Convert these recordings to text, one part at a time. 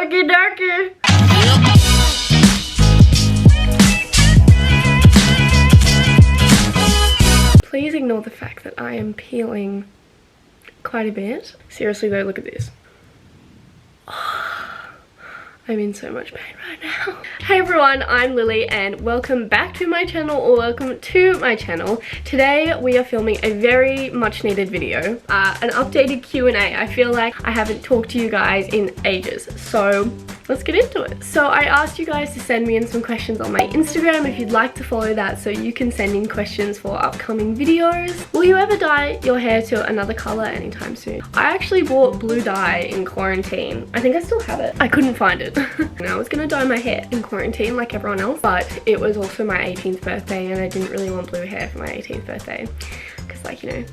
Okie dokie. Please ignore the fact that I am peeling quite a bit. Seriously though, look at this. I'm in so much pain right now. Hey everyone, I'm Lily and welcome back to my channel, or welcome to my channel. Today we are filming a very much needed video, an updated Q&A. I feel like I haven't talked to you guys in ages, so let's get into it. So I asked you guys to send me in some questions on my Instagram if you'd like to follow that, so you can send in questions for upcoming videos. Will you ever dye your hair to another color anytime soon? I actually bought blue dye in quarantine. I think I still have it. I couldn't find it. And I was gonna dye my hair in quarantine like everyone else, but it was also my 18th birthday and I didn't really want blue hair for my 18th birthday because, like, you know,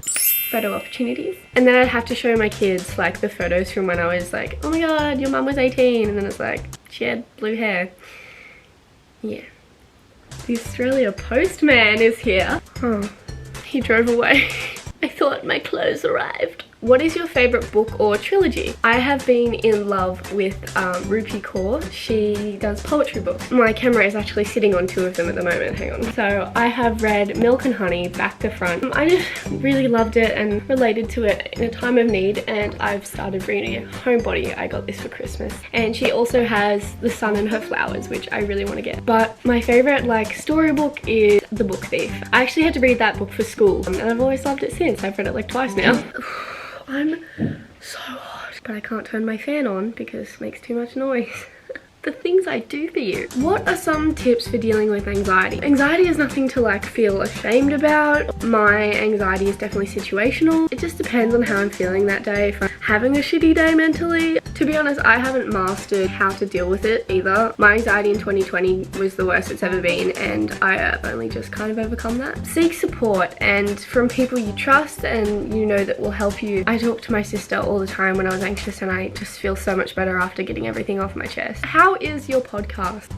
photo opportunities. And then I'd have to show my kids like the photos from when I was like, oh my god, your mum was 18, and then it's like, she had blue hair. Yeah. The Australia postman is here. Oh, he drove away. I thought my clothes arrived. What is your favorite book or trilogy? I have been in love with Rupi Kaur. She does poetry books. My camera is actually sitting on 2 of them at the moment, hang on. So I have read Milk and Honey back to front. I just really loved it and related to it in a time of need, and I've started reading it. Homebody, I got this for Christmas. And she also has The Sun and Her Flowers, which I really want to get. But my favorite like storybook is The Book Thief. I actually had to read that book for school, and I've always loved it since. I've read it like twice now. I'm so hot, but I can't turn my fan on because it makes too much noise. The things I do for you. What are some tips for dealing with anxiety? Anxiety is nothing to like feel ashamed about. My anxiety is definitely situational. It just depends on how I'm feeling that day. If I'm having a shitty day mentally, to be honest, I haven't mastered how to deal with it either. My anxiety in 2020 was the worst it's ever been, and I have only just kind of overcome that. Seek support, and from people you trust and you know that will help you. I talk to my sister all the time when I was anxious, and I just feel so much better after getting everything off my chest. How is your podcast?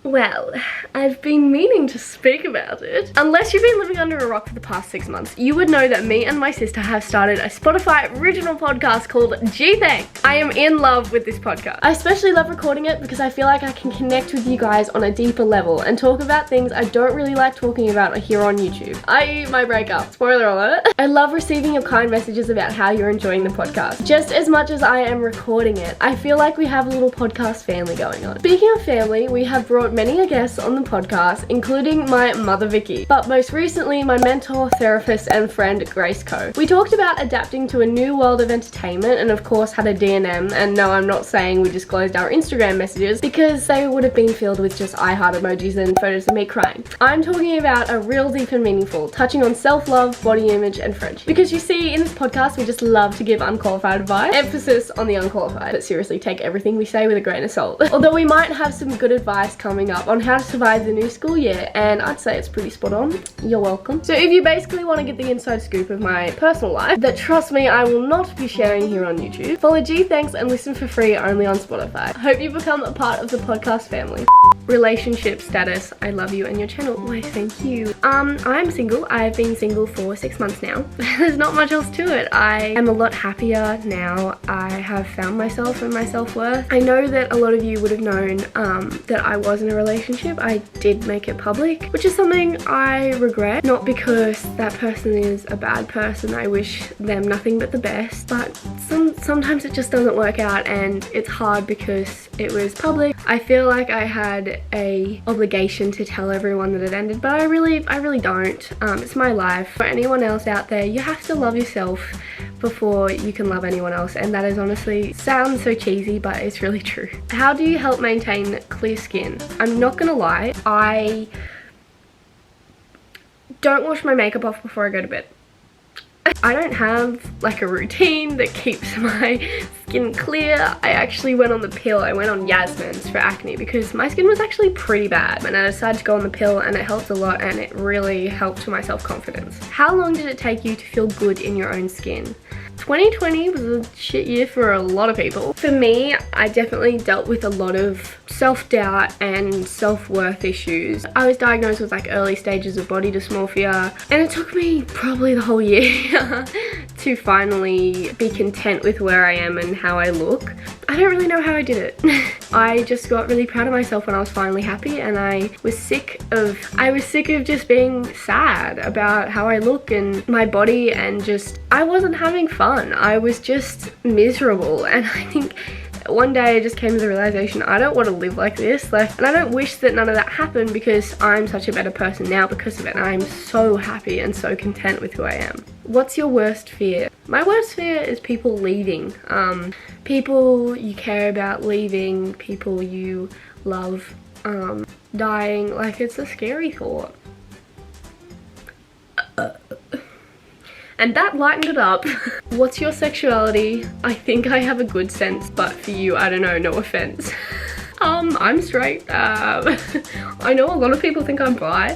Well, I've been meaning to speak about it. Unless you've been living under a rock for the past 6 months, you would know that me and my sister have started a Spotify original podcast called G-Thanks. I am in love with this podcast. I especially love recording it because I feel like I can connect with you guys on a deeper level and talk about things I don't really like talking about here on YouTube, i.e. my breakup. Spoiler alert. I love receiving your kind messages about how you're enjoying the podcast. Just as much as I am recording it, I feel like we have a little podcast family going on. Speaking of family, we have brought many guests on the podcast, including my mother Vicky, but most recently my mentor, therapist and friend Grace Co. We talked about adapting to a new world of entertainment and of course had a D&M, and no, I'm not saying we disclosed our Instagram messages because they would have been filled with just I heart emojis and photos of me crying. I'm talking about a real deep and meaningful, touching on self-love, body image and friendship. Because you see, in this podcast we just love to give unqualified advice, emphasis on the unqualified, but seriously take everything we say with a grain of salt. Although we might have some good advice coming up on how to survive the new school year, and I'd say it's pretty spot on. You're welcome. So if you basically want to get the inside scoop of my personal life that, trust me, I will not be sharing here on YouTube, follow G-Thanks and listen for free only on Spotify. Hope you become a part of the podcast family. Relationship status, I love you and your channel. Why, thank you. I'm single. I've been single for 6 months now. There's not much else to it. I am a lot happier now. I have found myself and my self-worth. I know that a lot of you would have known that I was in a relationship. I did make it public, which is something I regret. Not because that person is a bad person. I wish them nothing but the best, but sometimes it just doesn't work out, and it's hard because it was public. I feel like I had a obligation to tell everyone that it ended, but I really don't. It's my life. For anyone else out there, you have to love yourself before you can love anyone else, and that is honestly, sounds so cheesy, but it's really true. How do you help maintain clear skin? I'm not gonna lie, I don't wash my makeup off before I go to bed. I don't have like a routine that keeps my skin clear. I actually went on the pill. I went on Yasmin's for acne because my skin was actually pretty bad, and I decided to go on the pill, and it helped a lot, and it really helped my self-confidence. How long did it take you to feel good in your own skin? 2020 was a shit year for a lot of people. For me, I definitely dealt with a lot of self-doubt and self-worth issues. I was diagnosed with like early stages of body dysmorphia, and it took me probably the whole year to finally be content with where I am and how I look. I don't really know how I did it. I just got really proud of myself when I was finally happy, and I was sick of just being sad about how I look and my body, and just I wasn't having fun. I was just miserable, and I think one day I just came to the realization I don't want to live like this, and I don't wish that none of that happened, because I'm such a better person now because of it, and I'm so happy and so content with who I am. What's your worst fear? My worst fear is people leaving. People you care about leaving, people you love dying. Like, it's a scary thought. And that lightened it up. What's your sexuality? I think I have a good sense, but for you, I don't know, no offense. I'm straight. I know a lot of people think I'm bi.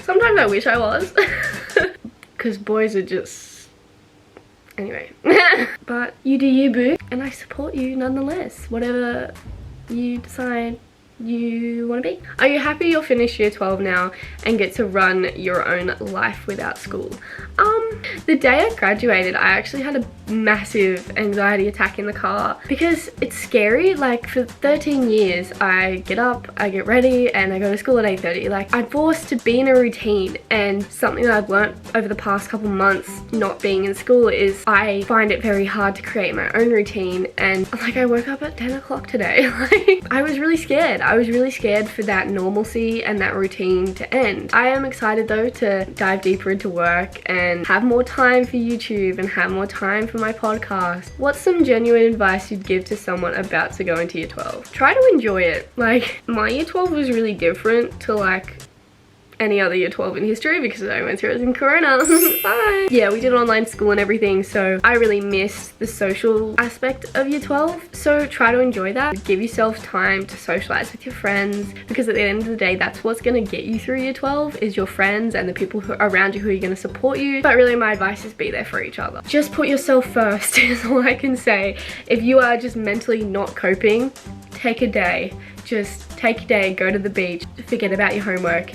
Sometimes I wish I was. Because boys are just... Anyway. But you do you, boo. And I support you nonetheless. Whatever you decide you want to be. Are you happy you'll finish year 12 now and get to run your own life without school? The day I graduated, I actually had a massive anxiety attack in the car, because it's scary. Like, for 13 years I get up, I get ready, and I go to school at 8:30. Like, I'm forced to be in a routine, and something that I've learnt over the past couple months not being in school is I find it very hard to create my own routine. And like, I woke up at 10 o'clock today. Like, I was really scared. I was really scared for that normalcy and that routine to end. I am excited though to dive deeper into work and have more time for YouTube and have more time for my podcast. What's some genuine advice you'd give to someone about to go into year 12? Try to enjoy it. Like, my year 12 was really different to like any other year 12 in history, because I went through it in Corona. Bye. Yeah, we did online school and everything, so I really missed the social aspect of year 12. So try to enjoy that. Give yourself time to socialize with your friends, because at the end of the day, that's what's gonna get you through year 12 is your friends and the people who are around you who are gonna support you. But really, my advice is be there for each other. Just put yourself first is all I can say. If you are just mentally not coping, take a day. Just take a day, go to the beach, forget about your homework.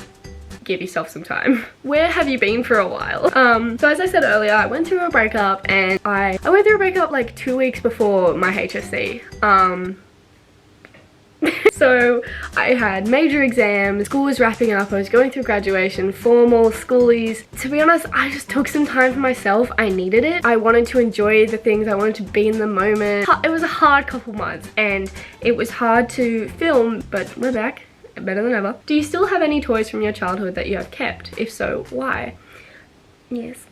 Give yourself some time. Where have you been for a while? So as I said earlier, I went through a breakup, and I went through a breakup like 2 weeks before my HSC. So I had major exams, school was wrapping up, I was going through graduation, formal, schoolies. To be honest, I just took some time for myself. I needed it. I wanted to enjoy the things, I wanted to be in the moment. It was a hard couple months, and it was hard to film, but we're back. Better than ever. Do you still have any toys from your childhood that you have kept? If so, why? Yes.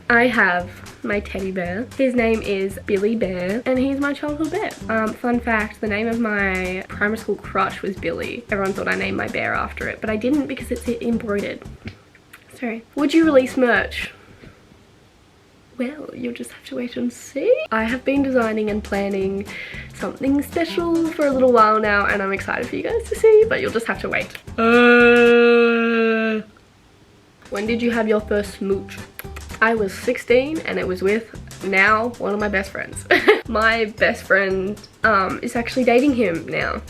I have my teddy bear. His name is Billy Bear, and he's my childhood bear. Fun fact, the name of my primary school crush was Billy. Everyone thought I named my bear after it, but I didn't, because it's embroidered. Sorry. Would you release merch? Well, you'll just have to wait and see. I have been designing and planning something special for a little while now, and I'm excited for you guys to see, but you'll just have to wait. When did you have your first smooch? I was 16, and it was with now one of my best friends. My best friend is actually dating him now.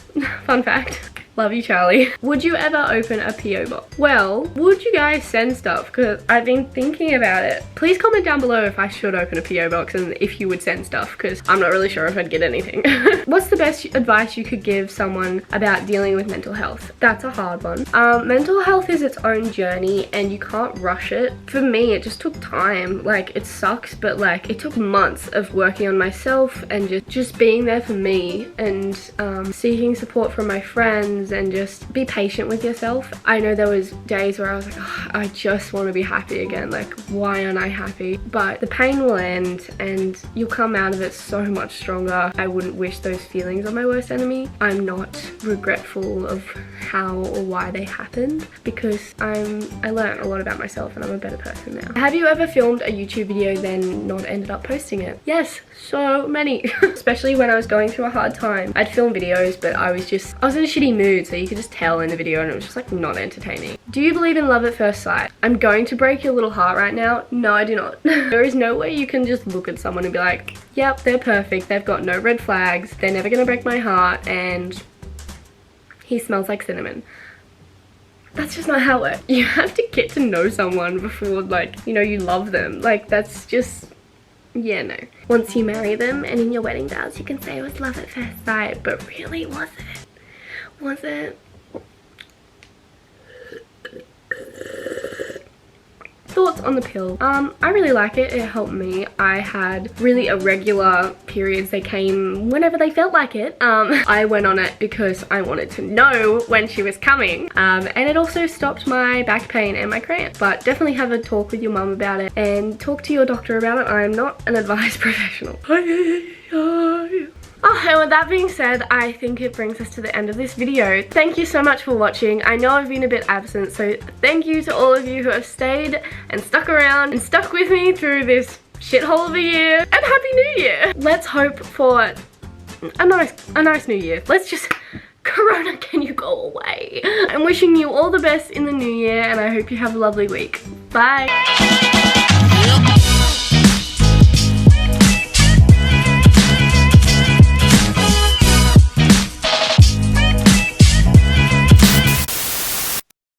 Fun fact. Love you, Charlie. Would you ever open a PO box? Well, would you guys send stuff? Because I've been thinking about it. Please comment down below if I should open a PO box and if you would send stuff, because I'm not really sure if I'd get anything. What's the best advice you could give someone about dealing with mental health? That's a hard one. Mental health is its own journey, and you can't rush it. For me, it just took time. Like, it sucks, but like, it took months of working on myself and just being there for me, and seeking support from my friends, and just be patient with yourself. I know there was days where I was like, oh, I just want to be happy again. Like, why aren't I happy? But the pain will end, and you'll come out of it so much stronger. I wouldn't wish those feelings on my worst enemy. I'm not regretful of how or why they happened, because I learned a lot about myself, and I'm a better person now. Have you ever filmed a YouTube video then not ended up posting it? Yes, so many. Especially when I was going through a hard time. I'd film videos, but I was in a shitty mood, so you could just tell in the video, and it was just like not entertaining. Do you believe in love at first sight? I'm going to break your little heart right now. No, I do not. There is no way you can just look at someone and be like, yep, they're perfect, they've got no red flags, they're never gonna break my heart, and he smells like cinnamon. That's just not how it works. You have to get to know someone before, like, you know, you love them. Like, that's just yeah, no. Once you marry them and in your wedding vows you can say it was love at first sight, but really, was it? Was it? Thoughts on the pill. I really like it. It helped me. I had really irregular periods. They came whenever they felt like it. I went on it because I wanted to know when she was coming. And it also stopped my back pain and my cramp. But definitely have a talk with your mum about it and talk to your doctor about it. I am not an advised professional. Oh, and with that being said, I think it brings us to the end of this video. Thank you so much for watching. I know I've been a bit absent, so thank you to all of you who have stayed and stuck around and stuck with me through this shithole of a year. And Happy New Year! Let's hope for a nice new year. Let's just... Corona, can you go away? I'm wishing you all the best in the new year, and I hope you have a lovely week. Bye!